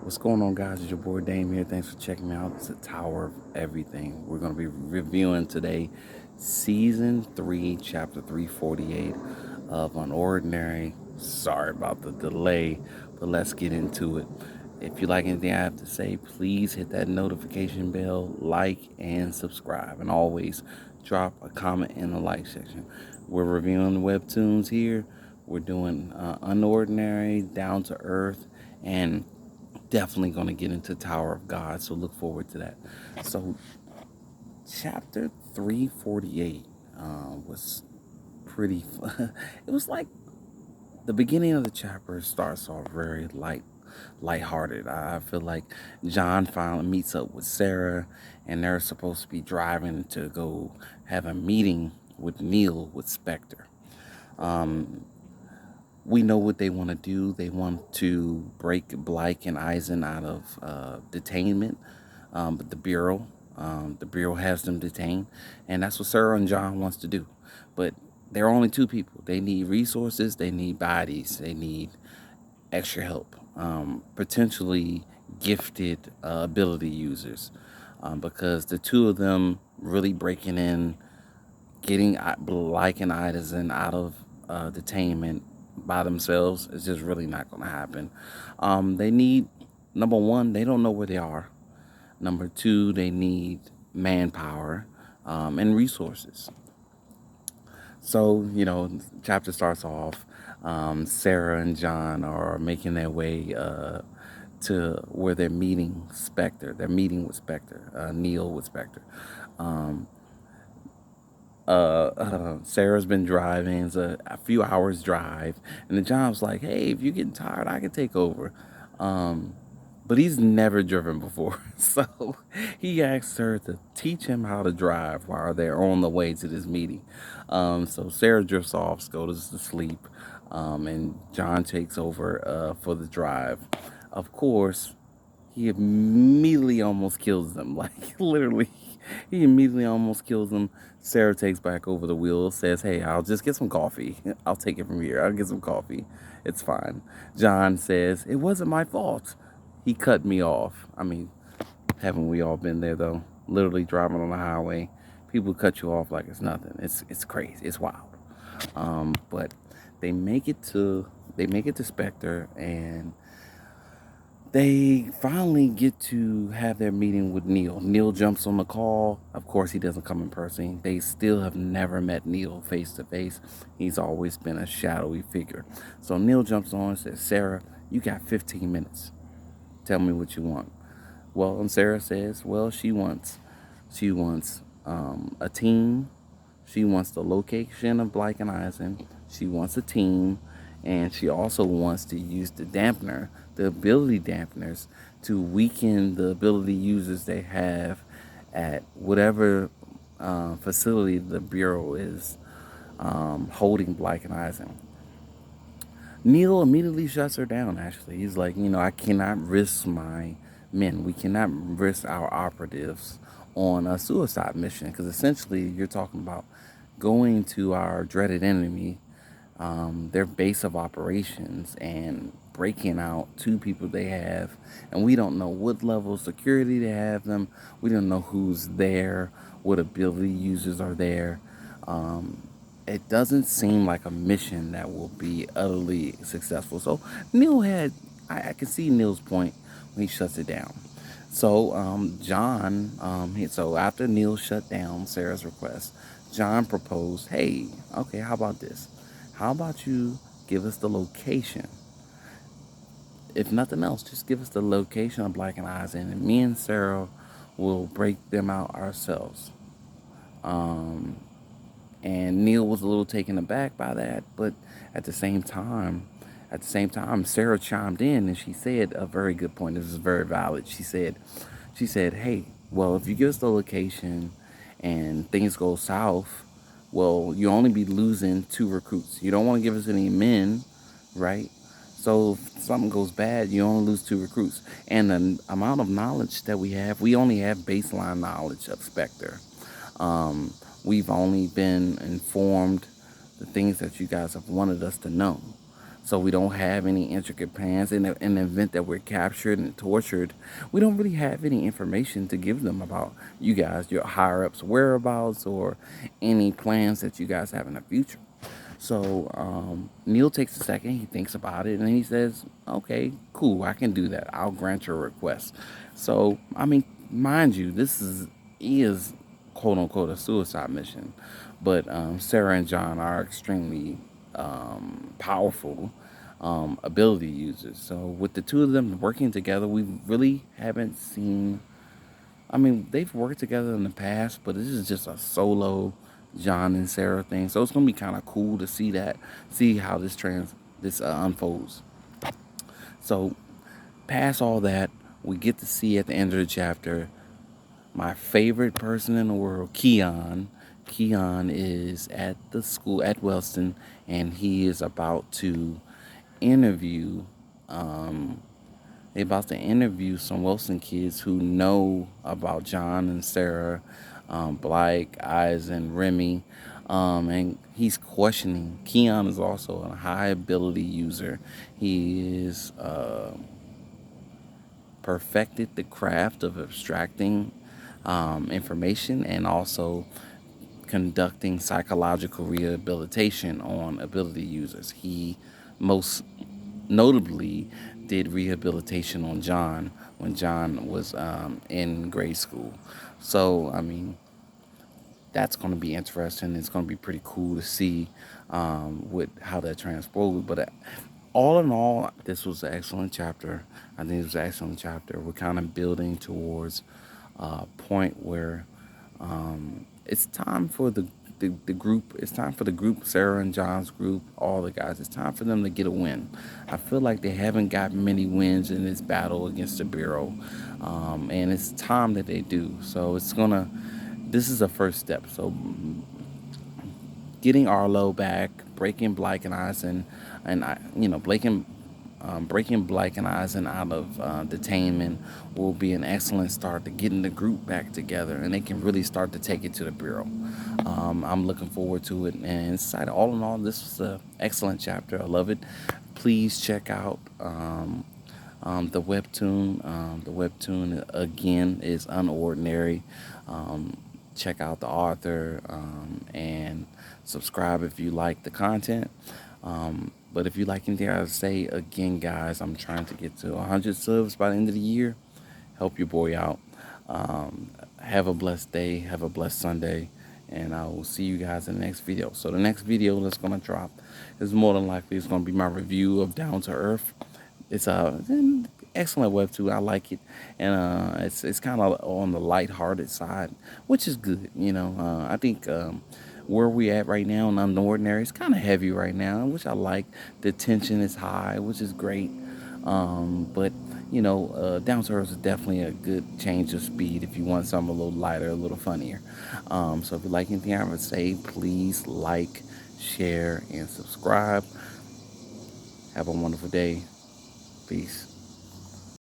What's going on, guys? It's your boy Dame here. Thanks for checking me out. It's the Tower of Everything. We're going to be reviewing today Season 3, Chapter 348 of Unordinary. Sorry about the delay, but let's get into it. If you like anything I have to say, please hit that notification bell, like, and subscribe. And always drop a comment in the like section. We're reviewing Webtoons here. We're doing Unordinary, Down to Earth, and definitely going to get into Tower of God, so look forward to that. So, chapter 348 was pretty. It was like the beginning of the chapter starts off very lighthearted. I feel like John finally meets up with Sarah, and they're supposed to be driving to go have a meeting with Neil with Spectre. Um, we know what they want to do. They want to break Blyke and Eisen out of detainment, but the bureau has them detained, and that's what Sarah and John wants to do. But there are only two people. They need resources. They need bodies. They need extra help. Potentially gifted ability users, because the two of them really breaking in, getting Blyke and Eisen out of detainment by themselves is just really not going to happen. They need, number one, they don't know where they are. Number two, they need manpower and resources. So, chapter starts off. Sarah and John are making their way to where they're meeting Spectre. They're meeting with Spectre, Neil with Spectre. Um, Sarah's been driving. It's a few hours drive, and the John's like, "Hey, if you're getting tired, I can take over." Um, but he's never driven before, so he asks her to teach him how to drive while they're on the way to this meeting. So Sarah drifts off, goes to sleep, and John takes over for the drive. Of course, he immediately almost kills them. Like, literally, he immediately almost kills them. Sarah takes back over the wheel, says, "Hey, I'll just get some coffee. I'll take it from here. I'll get some coffee. It's fine." John says, "It wasn't my fault. He cut me off." I mean, haven't we all been there, though? Literally driving on the highway. People cut you off like it's nothing. It's crazy. It's wild. But they make it to Spectre, and they finally get to have their meeting with Neil. Neil jumps on the call. Of course, he doesn't come in person. They still have never met Neil face to face. He's always been a shadowy figure. So Neil jumps on and says, "Sarah, you got 15 minutes. Tell me what you want." Well, and Sarah says, well, she wants a team. She wants the location of Blyke and Eisen. She wants a team, and she also wants to use the ability dampeners, to weaken the ability users they have at whatever facility the Bureau is holding Blyke and Eisen. Neil immediately shuts her down, actually. He's like, I cannot risk my men. We cannot risk our operatives on a suicide mission, because essentially you're talking about going to our dreaded enemy, their base of operations, and breaking out two people they have, and we don't know what level of security they have them. We don't know who's there, what ability users are there. It doesn't seem like a mission that will be utterly successful. So Neil had, I can see Neil's point when he shuts it down. So John, so after Neil shut down Sarah's request, John proposed, "Hey, okay, how about this? How about you give us the location? If nothing else, just give us the location of Black and Eisen, and me and Sarah will break them out ourselves." Um, and Neil was a little taken aback by that, but at the same time, Sarah chimed in and she said a very good point. This is very valid. She said, "Hey, well, if you give us the location and things go south, well, you only be losing two recruits. You don't want to give us any men, right? So if something goes bad, you only lose two recruits. And the amount of knowledge that we only have baseline knowledge of Spectre. We've only been informed the things that you guys have wanted us to know. So we don't have any intricate plans. In the event that we're captured and tortured, we don't really have any information to give them about you guys, your higher ups' whereabouts, or any plans that you guys have in the future. So Neil takes a second, he thinks about it, and he says, "Okay, cool, I can do that. I'll grant your request." So I mean, mind you, this is quote unquote a suicide mission, but Sarah and John are extremely powerful ability users. So with the two of them working together, we really haven't seen. I mean, they've worked together in the past, but this is just a solo John and Sarah thing. So it's gonna be kind of cool to see how this unfolds. So past all that, we get to see at the end of the chapter my favorite person in the world, Keon. Keon is at the school at Wellston, and he is about to interview. Um, They about to interview some Wilson kids who know about John and Sarah, Blake, Eisen, Remy, and he's questioning. Keon is also a high ability user. He is perfected the craft of abstracting information and also conducting psychological rehabilitation on ability users. He most notably did rehabilitation on John when John was in grade school. So, I mean, that's going to be interesting. It's going to be pretty cool to see with how that transposes. But all in all, this was an excellent chapter. I think it was an excellent chapter. We're kind of building towards a point where it's time for the group. It's time for the group, Sarah and John's group, all the guys. It's time for them to get a win. I feel like they haven't got many wins in this battle against the Bureau, and it's time that they do. So it's gonna. This is a first step. So getting Arlo back, breaking Blake and Eisen, and breaking Blake and Eisen out of detainment will be an excellent start to getting the group back together, and they can really start to take it to the bureau. I'm looking forward to it, and all in all, this was an excellent chapter. I love it. Please check out the webtoon. The webtoon again is unordinary. Check out the author and subscribe if you like the content. But if you like anything I say, again, guys, I'm trying to get to 100 subs by the end of the year. Help your boy out. Have a blessed day. Have a blessed Sunday. And I will see you guys in the next video. So the next video that's going to drop is more than likely it's going to be my review of Down to Earth. It's an excellent webtoon. I like it, and it's kind of on the lighthearted side, which is good. I think where we at right now in Unordinary, it's kind of heavy right now, which I like. The tension is high, which is great. But Down to Earth is definitely a good change of speed if you want something a little lighter, a little funnier. So if you like anything I would say, please like, share, and subscribe. Have a wonderful day. Peace.